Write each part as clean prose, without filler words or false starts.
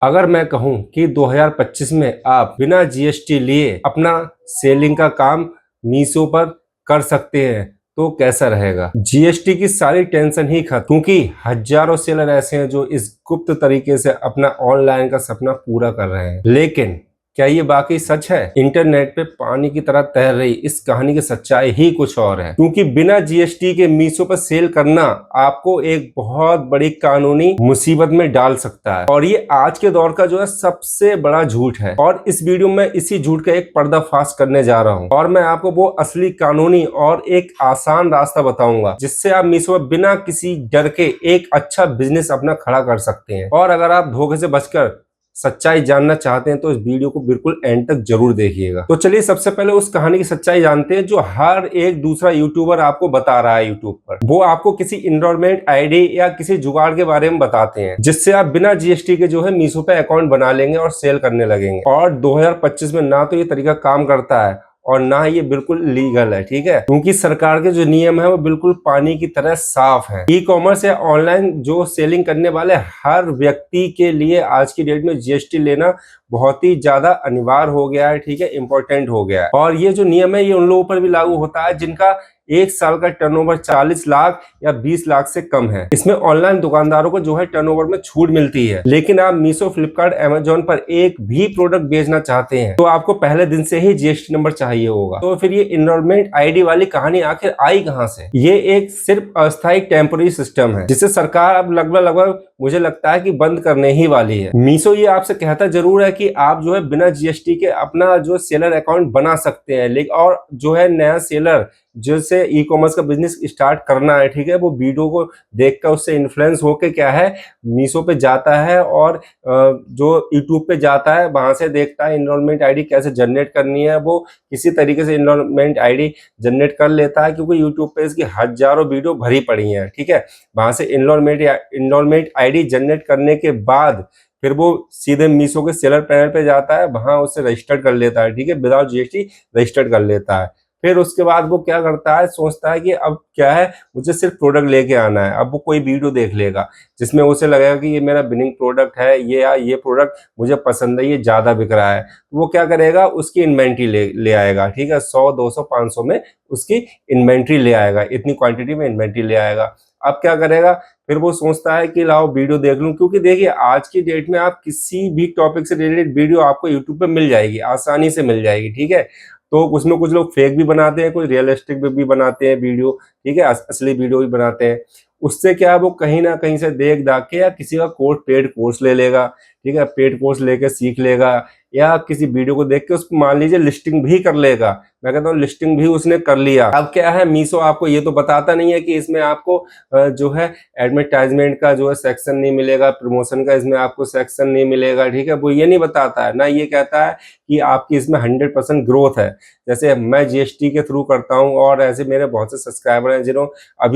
अगर मैं कहूं कि 2025 में आप बिना जीएसटी लिए अपना सेलिंग का काम मीशो पर कर सकते हैं तो कैसा रहेगा। जीएसटी की सारी टेंशन ही खत्म, क्योंकि हजारों सेलर ऐसे हैं जो इस गुप्त तरीके से अपना ऑनलाइन का सपना पूरा कर रहे हैं। लेकिन क्या ये बाकी सच है? इंटरनेट पे पानी की तरह तैर रही इस कहानी की सच्चाई ही कुछ और है, क्योंकि बिना जीएसटी के मीशो पर सेल करना आपको एक बहुत बड़ी कानूनी मुसीबत में डाल सकता है, और ये आज के दौर का जो है सबसे बड़ा झूठ है। और इस वीडियो में इसी झूठ का एक पर्दाफाश करने जा रहा हूँ, और मैं आपको वो असली कानूनी और एक आसान रास्ता बताऊंगा जिससे आप मीशो पर बिना किसी डर के एक अच्छा बिजनेस अपना खड़ा कर सकते हैं। और अगर आप धोखे से बचकर सच्चाई जानना चाहते हैं तो इस वीडियो को बिल्कुल एंड तक जरूर देखिएगा। तो चलिए सबसे पहले उस कहानी की सच्चाई जानते हैं जो हर एक दूसरा यूट्यूबर आपको बता रहा है यूट्यूब पर। वो आपको किसी इनरोलमेंट आईडी या किसी जुगाड़ के बारे में बताते हैं जिससे आप बिना जीएसटी के जो है मीशो पे अकाउंट बना लेंगे और सेल करने लगेंगे। और 2025 में ना तो ये तरीका काम करता है और ना ये बिल्कुल लीगल है, ठीक है, क्योंकि सरकार के जो नियम है वो बिल्कुल पानी की तरह साफ है। ई कॉमर्स या ऑनलाइन जो सेलिंग करने वाले हर व्यक्ति के लिए आज की डेट में जीएसटी लेना बहुत ही ज्यादा अनिवार्य हो गया है, ठीक है, इंपॉर्टेंट हो गया है। और ये जो नियम है ये उन लोगों पर भी लागू होता है जिनका एक साल का टर्नओवर 40 लाख या 20 लाख से कम है। इसमें ऑनलाइन दुकानदारों को जो है टर्नओवर में छूट मिलती है। लेकिन आप मीशो, फ्लिपकार्ट, अमेजोन पर एक भी प्रोडक्ट बेचना चाहते हैं तो आपको पहले दिन से ही जीएसटी नंबर चाहिए होगा। तो फिर ये इनरोलमेंट आईडी वाली कहानी आखिर आई कहां से? ये एक सिर्फ अस्थायी टेम्पोररी सिस्टम है जिसे सरकार अब लगभग मुझे लगता है कि बंद करने ही वाली है। मीशो ये आपसे कहता जरूर है कि आप जो है बिना जीएसटी के अपना जो सेलर अकाउंट बना सकते हैं, लेकिन और जो है नया सेलर जिससे ई कॉमर्स का बिजनेस स्टार्ट करना है, ठीक है, वो वीडियो को देखकर उससे इन्फ्लुएंस होके क्या है मीशो पे जाता है और जो यूट्यूब पे जाता है वहां से देखता है इनरोलमेंट आईडी कैसे जनरेट करनी है। वो किसी तरीके से इनरोलमेंट आईडी जनरेट कर लेता है क्योंकि यूट्यूब पे इसकी हजारों वीडियो भरी पड़ी हैं, ठीक है। वहां से इनरोलमेंट आईडी जनरेट करने के बाद फिर वो सीधे मीशो के सेलर पैनल पे जाता है, वहां उसे रजिस्टर कर लेता है, ठीक है, विदाउट जीएसटी रजिस्टर कर लेता है। फिर उसके बाद वो क्या करता है, सोचता है कि अब क्या है, मुझे सिर्फ प्रोडक्ट लेके आना है। अब वो कोई वीडियो देख लेगा जिसमें उसे लगेगा कि ये मेरा विनिंग प्रोडक्ट है, ये प्रोडक्ट मुझे पसंद है, ये ज्यादा बिक रहा है, तो वो क्या करेगा, उसकी इन्वेंट्री ले आएगा, ठीक है, 100, 200, 500 में उसकी इन्वेंट्री ले आएगा, इतनी क्वांटिटी में इन्वेंट्री ले आएगा। अब क्या करेगा, फिर वो सोचता है कि लाओ वीडियो देख लूं, क्योंकि देखिए आज की डेट में आप किसी भी टॉपिक से रिलेटेड वीडियो आपको यूट्यूब पे मिल जाएगी, आसानी से मिल जाएगी, ठीक है। तो उसमें कुछ लोग फेक भी बनाते हैं, कुछ रियलिस्टिक भी बनाते हैं वीडियो, ठीक है, असली वीडियो भी बनाते हैं। उससे क्या है, वो कहीं ना कहीं से देख दाख के या किसी का पेड कोर्स ले लेगा, ठीक है, पेड कोर्स लेके सीख लेगा, या किसी वीडियो को देख के उसको मान लीजिए लिस्टिंग भी कर लेगा। मैं कहता हूँ लिस्टिंग भी उसने कर लिया। अब क्या है, मीशो आपको ये तो बताता नहीं है कि इसमें आपको जो है एडवर्टाइजमेंट का जो है सेक्शन नहीं मिलेगा, प्रमोशन का इसमें आपको सेक्शन नहीं मिलेगा, ठीक है, वो ये नहीं बताता है ना। ये कहता है कि आपकी इसमें 100% ग्रोथ है। जैसे मैं जीएसटी के थ्रू करता हूँ और ऐसे मेरे बहुत से सब्सक्राइबर हैं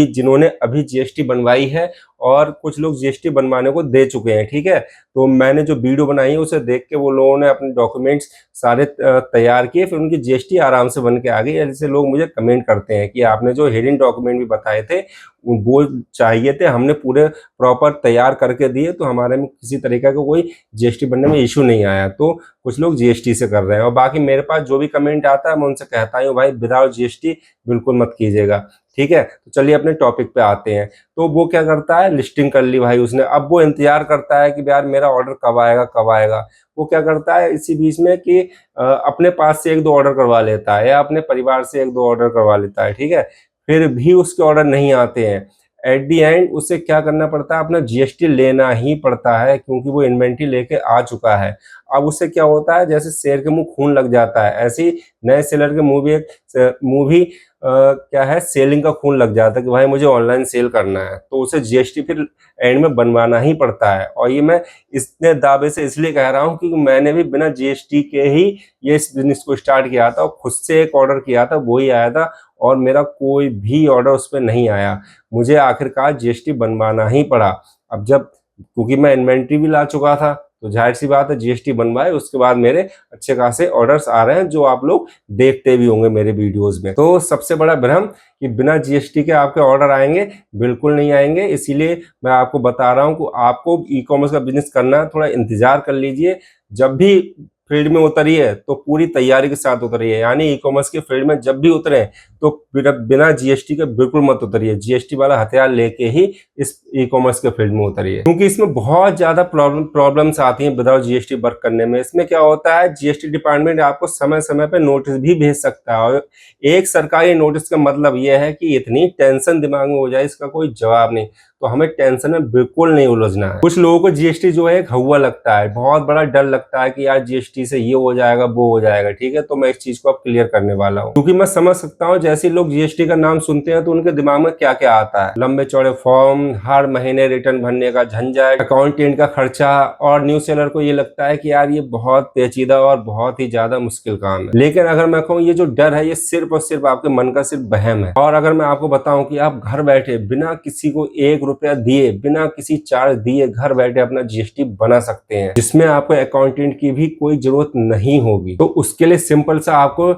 जिन्होंने अभी जीएसटी बनवाई है, और कुछ लोग जीएसटी बनवाने को दे चुके हैं, ठीक है। तो मैंने जो वीडियो बनाई है उसे देख के वो लोगों ने अपने डॉक्यूमेंट्स सारे तैयार किए, फिर उनकी जीएसटी आराम से बन के आ गई। जैसे लोग मुझे कमेंट करते हैं कि आपने जो हिडन डॉक्यूमेंट भी बताए थे वो चाहिए थे, हमने पूरे प्रॉपर तैयार करके दिए, तो हमारे में किसी तरीके का कोई जीएसटी बनने में इशू नहीं आया। तो कुछ लोग जीएसटी से कर रहे हैं, और बाकी मेरे पास जो भी कमेंट आता है मैं उनसे कहता हूँ भाई विदाउट जीएसटी बिल्कुल मत कीजिएगा, ठीक है। तो चलिए अपने टॉपिक पे आते हैं। तो वो क्या करता है, लिस्टिंग कर ली भाई उसने। अब वो इंतजार करता है कि यार मेरा ऑर्डर कब आएगा कब आएगा। वो क्या करता है इसी बीच में कि अपने पास से 1-2 ऑर्डर करवा लेता है, या अपने परिवार से 1-2 ऑर्डर करवा लेता है, ठीक है। फिर भी उसके ऑर्डर नहीं आते हैं। एट दी एंड उसे क्या करना पड़ता है, अपना जीएसटी लेना ही पड़ता है, क्योंकि वो इन्वेंट्री लेके आ चुका है। अब उससे क्या होता है, जैसे शेर के मुंह खून लग जाता है, ऐसे ही नए सेलर के मुंह भी क्या है, सेलिंग का खून लग जाता है कि भाई मुझे ऑनलाइन सेल करना है, तो उसे जीएसटी फिर एंड में बनवाना ही पड़ता है। और ये मैं इतने दावे से इसलिए कह रहा हूँ क्योंकि मैंने भी बिना जीएसटी के ही ये इस बिजनेस को स्टार्ट किया था, और खुद से एक ऑर्डर किया था, वही आया था, और मेरा कोई भी ऑर्डर उस पर नहीं आया। मुझे आखिरकार जीएसटी बनवाना ही पड़ा। अब जब क्योंकि मैं इन्वेंट्री भी ला चुका था, तो जाहिर सी बात है जीएसटी बनवाए, उसके बाद मेरे अच्छे खासे ऑर्डर्स आ रहे हैं जो आप लोग देखते भी होंगे मेरे वीडियोस में। तो सबसे बड़ा भ्रम कि बिना जीएसटी के आपके ऑर्डर आएंगे, बिल्कुल नहीं आएंगे। इसीलिए मैं आपको बता रहा हूं कि आपको ई कॉमर्स का बिजनेस करना है, थोड़ा इंतजार कर लीजिए। जब भी फील्ड में उतरिए तो पूरी तैयारी के साथ उतरिए, यानी ई कॉमर्स के फील्ड में जब भी उतरे तो बिना जीएसटी के बिल्कुल मत उतरिए। जीएसटी वाला हथियार लेके ही इस ई कॉमर्स के फील्ड में उतरिए, क्योंकि इसमें बहुत ज्यादा प्रॉब्लम्स आती हैं विदाउट जीएसटी वर्क करने में। इसमें क्या होता है, जीएसटी डिपार्टमेंट आपको समय समय पे नोटिस भी भेज सकता है, और एक सरकारी नोटिस का मतलब यह है कि इतनी टेंशन दिमाग में हो जाए इसका कोई जवाब नहीं। तो हमें टेंशन में बिल्कुल नहीं उलझना है। कुछ लोगों को जीएसटी जो है एक हवा लगता है, बहुत बड़ा डर लगता है कि यार जीएसटी से ये हो जाएगा वो हो जाएगा, ठीक है। तो मैं इस चीज को अब क्लियर करने वाला हूँ, क्योंकि मैं समझ सकता हूँ जैसे लोग जीएसटी का नाम सुनते हैं तो उनके दिमाग में क्या क्या आता है। लंबे चौड़े फॉर्म, हर महीने रिटर्न भरने का झंझट, अकाउंटेंट का खर्चा, और न्यूज सेलर को ये लगता है कि यार ये बहुत पेचीदा और बहुत ही ज्यादा मुश्किल काम है। लेकिन अगर मैं कहूँ ये जो डर है ये सिर्फ और सिर्फ आपके मन का सिर्फ वहम है। और अगर मैं आपको बताऊं कि आप घर बैठे बिना किसी को ₹1 दिए, बिना किसी चार्ज दिए घर बैठे अपना जीएसटी बना सकते हैं, जिसमें आपको अकाउंटेंट की भी कोई जरूरत नहीं होगी। तो उसके लिए सिंपल सा आपको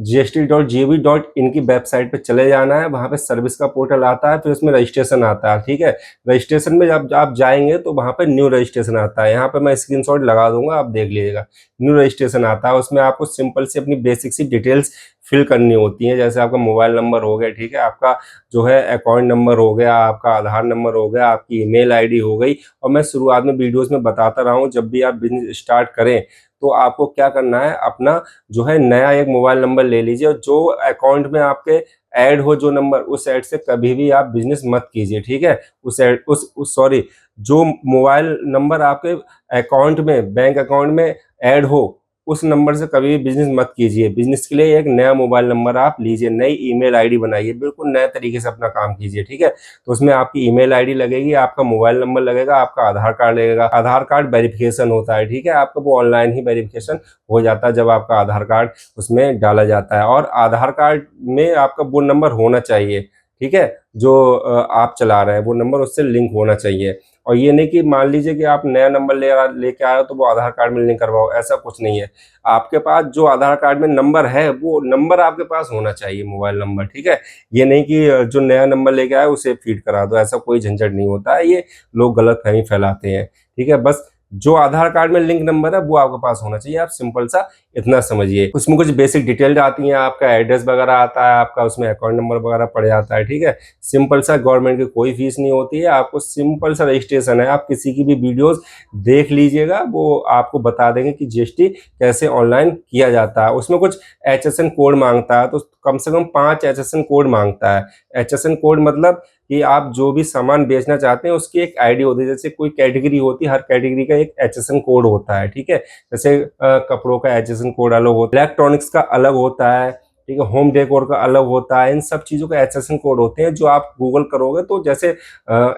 gst.gov.in की वेबसाइट पे चले जाना है। वहां पे सर्विस का पोर्टल आता है, फिर उसमें रजिस्ट्रेशन आता है, ठीक है। रजिस्ट्रेशन में जब आप जाएंगे तो वहां पे न्यू रजिस्ट्रेशन आता है। यहाँ पे मैं स्क्रीनशॉट लगा दूंगा, आप देख लीजिएगा। न्यू रजिस्ट्रेशन आता है, उसमें आपको सिंपल से अपनी बेसिक सी डिटेल्स फिल करनी होती है। जैसे आपका मोबाइल नंबर हो गया, ठीक है, आपका जो है अकाउंट नंबर हो गया, आपका आधार नंबर हो गया, आपकी ईमेल आईडी हो गई। और मैं शुरुआत में वीडियोस में बताता रहा हूँ, जब भी आप बिजनेस स्टार्ट करें तो आपको क्या करना है, अपना जो है नया एक मोबाइल नंबर ले लीजिए, और जो अकाउंट में आपके ऐड हो जो नंबर, उस ऐड से कभी भी आप बिजनेस मत कीजिए, ठीक है। उस ऐड उस सॉरी जो मोबाइल नंबर आपके अकाउंट में, बैंक अकाउंट में ऐड हो, उस नंबर से कभी भी बिजनेस मत कीजिए। बिजनेस के लिए एक नया मोबाइल नंबर आप लीजिए, नई ईमेल आईडी बनाइए, बिल्कुल नए तरीके से अपना काम कीजिए, ठीक है। तो उसमें आपकी ईमेल आईडी लगेगी, आपका मोबाइल नंबर लगेगा, आपका आधार कार्ड लगेगा। आधार कार्ड वेरिफिकेशन होता है, ठीक है, आपका वो ऑनलाइन ही वेरिफिकेशन हो जाता है जब आपका आधार कार्ड उसमें डाला जाता है। और आधार कार्ड में आपका वो नंबर होना चाहिए, ठीक है, जो आप चला रहे हैं वो नंबर उससे लिंक होना चाहिए। और ये नहीं कि मान लीजिए कि आप नया नंबर लेके आए हो तो वो आधार कार्ड में लिंक करवाओ, ऐसा कुछ नहीं है। आपके पास जो आधार कार्ड में नंबर है वो नंबर आपके पास होना चाहिए, मोबाइल नंबर, ठीक है। ये नहीं कि जो नया नंबर लेके आए उसे फीड करा दो, ऐसा कोई झंझट नहीं होता है। ये लोग गलतफहमी फैलाते हैं, ठीक है। बस जो आधार कार्ड में लिंक नंबर है वो आपके पास होना चाहिए, आप सिंपल सा इतना समझिए। उसमें कुछ बेसिक डिटेल आती हैं, आपका एड्रेस वगैरह आता है, आपका उसमें अकाउंट नंबर वगैरह पड़ जाता है, ठीक है। सिंपल सा, गवर्नमेंट की कोई फीस नहीं होती है, आपको सिंपल सा रजिस्ट्रेशन है। आप किसी की भी वीडियोस देख लीजिएगा, वो आपको बता देंगे कि जीएसटी कैसे ऑनलाइन किया जाता है। उसमें कुछ HSN कोड मांगता है, तो कम से कम 5 HSN कोड मांगता है। HSN कोड मतलब कि आप जो भी सामान बेचना चाहते हैं उसकी एक आईडी होती है। जैसे कोई कैटेगरी होती है, हर कैटेगरी का एक HSN कोड होता है, ठीक है। जैसे कपड़ों का HSN कोड अलग होता है, इलेक्ट्रॉनिक्स का अलग होता है, ठीक है, होम डेकोर का अलग होता है। इन सब चीजों का HSN कोड होते हैं जो आप गूगल करोगे तो जैसे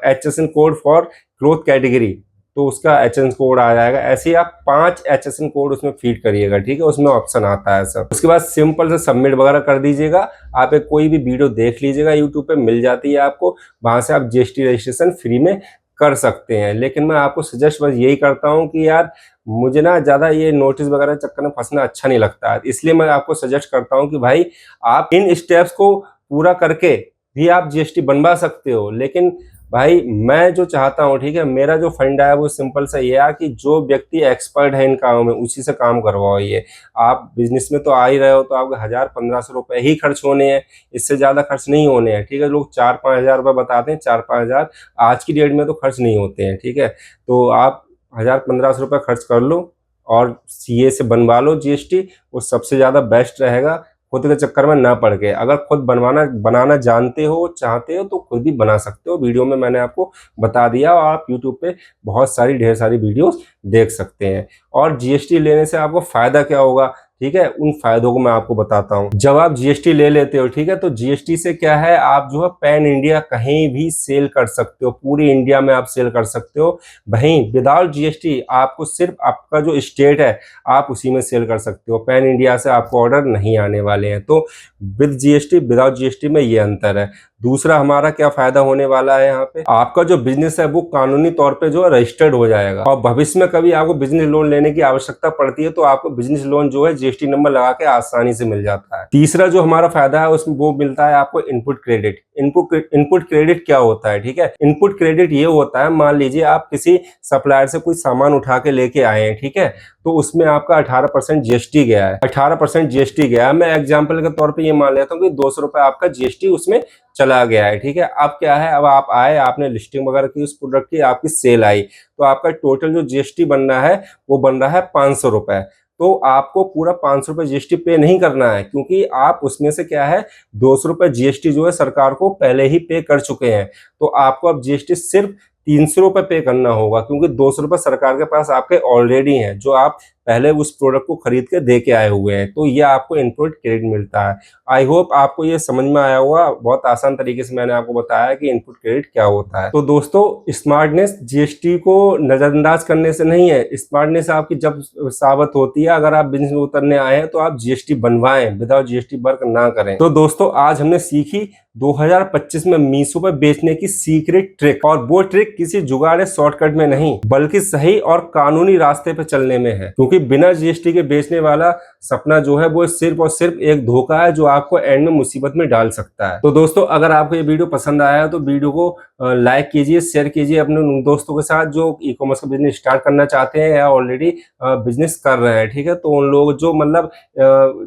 HSN code for cloth category, तो उसका HSN कोड आ जाएगा। ऐसे ही आप 5 HSN कोड उसमें फीड करिएगा, ठीक है, उसमें ऑप्शन आता है सब। उसके बाद सिंपल से सबमिट वगैरह कर दीजिएगा। आप एक कोई भी वीडियो देख लीजिएगा, यूट्यूब पे मिल जाती है आपको, वहां से आप जीएसटी रजिस्ट्रेशन फ्री में कर सकते हैं। लेकिन मैं आपको सजेस्ट बस यही करता हूँ कि यार मुझे ना ज़्यादा ये नोटिस वगैरह चक्कर में फंसना अच्छा नहीं लगता है, इसलिए मैं आपको सजेस्ट करता हूँ कि भाई आप इन स्टेप्स को पूरा करके भी आप जीएसटी बनवा सकते हो। लेकिन भाई मैं जो चाहता हूँ, ठीक है, मेरा जो फंडा है वो सिंपल सा ये है कि जो व्यक्ति एक्सपर्ट है इन कामों में उसी से काम करवाओ। ये आप बिजनेस में तो आ ही रहे हो तो आपके 1000-1500 रुपए ही खर्च होने हैं, इससे ज़्यादा खर्च नहीं होने हैं, ठीक है। लोग 4-5 हज़ार रुपये बताते हैं, 4-5 हज़ार आज की डेट में तो खर्च नहीं होते हैं, ठीक है। तो आप 1000-1500 रुपये खर्च कर लो और सीए से बनवा लो जीएसटी, वो सबसे ज़्यादा बेस्ट रहेगा। खुद के चक्कर में ना पड़ के, अगर खुद बनाना जानते हो, चाहते हो तो खुद भी बना सकते हो। वीडियो में मैंने आपको बता दिया, और आप यूट्यूब पे बहुत सारी ढेर सारी वीडियोस देख सकते हैं। और जीएसटी लेने से आपको फायदा क्या होगा, ठीक है, उन फायदों को मैं आपको बताता हूँ। जब आप जीएसटी ले लेते हो, ठीक है, तो जीएसटी से क्या है, आप जो है पैन इंडिया कहीं भी सेल कर सकते हो, पूरी इंडिया में आप सेल कर सकते हो। वहीं विदाउट जीएसटी आपको सिर्फ आपका जो स्टेट है आप उसी में सेल कर सकते हो, पैन इंडिया से आपको ऑर्डर नहीं आने वाले हैं। तो विद जीएसटी विदाउट जीएसटी में ये अंतर है। दूसरा हमारा क्या फायदा होने वाला है, यहाँ पे आपका जो बिजनेस है वो कानूनी तौर पे जो है रजिस्टर्ड हो जाएगा, और भविष्य में कभी आपको बिजनेस लोन लेने की आवश्यकता पड़ती है तो आपको बिजनेस लोन जो है जीएसटी नंबर लगा के आसानी से मिल जाता है। तीसरा जो हमारा फायदा है उसमें वो मिलता है आपको इनपुट क्रेडिट। इनपुट क्रेडिट क्या होता है, ठीक है, इनपुट क्रेडिट ये होता है, मान लीजिए आप किसी सप्लायर से कोई सामान उठा के लेके आए हैं, ठीक है, तो उसमें आपका 18% जीएसटी गया है, 18% जीएसटी गया है। मैं एग्जांपल के तौर पे ये मान लेता हूँ कि 200 रुपए आपका जीएसटी उसमें चला गया है, ठीक है। अब क्या है, अब आप आए, आपने लिस्टिंग वगैरह की उस प्रोडक्ट की, आपकी सेल आई, तो आपका टोटल जो जीएसटी बन रहा है वो बन रहा है 500 रुपए। तो आपको पूरा 500 रुपए जीएसटी पे नहीं करना है, क्योंकि आप उसमें से क्या है 200 रुपए जीएसटी जो है सरकार को पहले ही पे कर चुके हैं। तो आपको अब जीएसटी सिर्फ 300 रुपए पे करना होगा, क्योंकि 200 रुपए सरकार के पास आपके ऑलरेडी हैं, जो आप पहले उस प्रोडक्ट को खरीद के दे के आए हुए हैं। तो ये आपको इनपुट क्रेडिट मिलता है। आई होप आपको ये समझ में आया होगा। बहुत आसान तरीके से मैंने आपको बताया कि इनपुट क्रेडिट क्या होता है। तो दोस्तों, स्मार्टनेस जीएसटी को नजरअंदाज करने से नहीं है। स्मार्टनेस आपकी जब साबित होती है, अगर आप बिजनेस में उतरने आए हैं तो आप जीएसटी बनवाएं, विदाउट जीएसटी वर्क ना करें। तो दोस्तों, आज हमने सीखी 2025 में मीशो पर बेचने की सीक्रेट ट्रिक, और वो ट्रिक किसी जुगाड़ या शॉर्टकट में नहीं, बल्कि सही और कानूनी रास्ते पे चलने में है। क्योंकि बिना जीएसटी के बेचने वाला सपना जो है वो सिर्फ और सिर्फ एक धोखा है, जो आपको एंड में मुसीबत में डाल सकता है। तो दोस्तों, अगर आपको ये वीडियो पसंद आया है तो वीडियो को लाइक कीजिए, शेयर कीजिए अपने उन दोस्तों के साथ जो ई कॉमर्स का बिजनेस स्टार्ट करना चाहते हैं या ऑलरेडी बिजनेस कर रहे हैं, ठीक है। तो उन लोग जो मतलब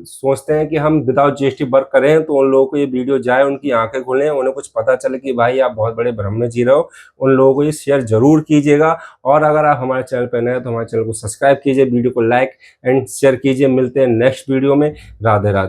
सोचते हैं कि हम विदाउट जीएसटी वर्क करें, तो उन लोगों को ये वीडियो जाए, उनकी आंखें खुलें, उन्हें कुछ पता चले कि भाई आप बहुत बड़े भ्रम में जी रहे हो। उन लोगों को ये शेयर जरूर कीजिएगा, और अगर आप हमारे चैनल पर नए हैं तो हमारे चैनल को सब्सक्राइब कीजिए, वीडियो को लाइक एंड शेयर कीजिए। मिलते हैं नेक्स्ट वीडियो में। राधे राधे।